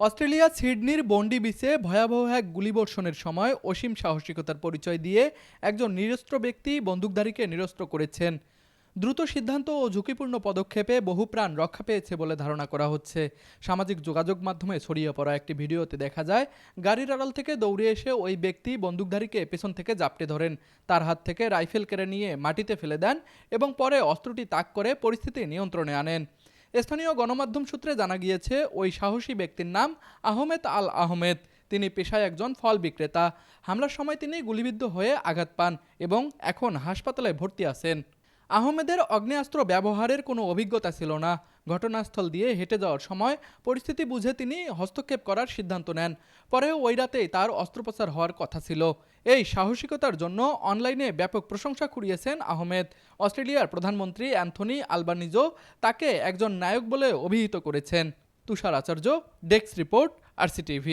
Australia সিডনির বন্ডি বিচে ভয়াবহ এক গুলিবর্ষণের সময় অসীম সাহসিকতার পরিচয় দিয়ে একজন নিরস্ত্র ব্যক্তি বন্দুকধারীকে নিরস্ত্র করেছেন। দ্রুত সিদ্ধান্ত ও ঝুঁকিপূর্ণ পদক্ষেপে বহু প্রাণ রক্ষা পেয়েছে বলে ধারণা করা হচ্ছে। সামাজিক যোগাযোগ মাধ্যমে ছড়িয়ে পড়া একটি ভিডিওতে দেখা যায় গাড়ির আড়াল থেকে দৌড়ে এসে ওই ব্যক্তি বন্দুকধারীকে পেছন থেকে জাপটে ধরেন, তার হাত থেকে রাইফেল কেড়ে নিয়ে মাটিতে ফেলে দেন এবং পরে অস্ত্রটি তাক করে পরিস্থিতি নিয়ন্ত্রণে আনেন। স্থানীয় গণমাধ্যম সূত্রে জানা গিয়েছে ওই সাহসী ব্যক্তির নাম আহমেদ আল আহমেদ। তিনি পেশায় একজন ফল বিক্রেতা। হামলার সময় তিনি গুলিবিদ্ধ হয়ে আঘাত পান এবং এখন হাসপাতালে ভর্তি আছেন। আহমেদের আগ্নেয়াস্ত্র ব্যবহারের কোনো অভিজ্ঞতা ছিল না। ঘটনাস্থল দিয়ে হেঁটে যাওয়ার সময় পরিস্থিতি বুঝে তিনি হস্তক্ষেপ করার সিদ্ধান্ত নেন। পরেও ওই রাতেই তার অস্ত্রোপচার হওয়ার কথা ছিল। এই সাহসিকতার জন্য অনলাইনে ব্যাপক প্রশংসা কুড়িয়েছেন আহমেদ। অস্ট্রেলিয়ার প্রধানমন্ত্রী অ্যান্থনি আলবানিজো তাকে একজন নায়ক বলে অভিহিত করেছেন। তুষার আচার্য, ডেস্ক রিপোর্ট, RCTV।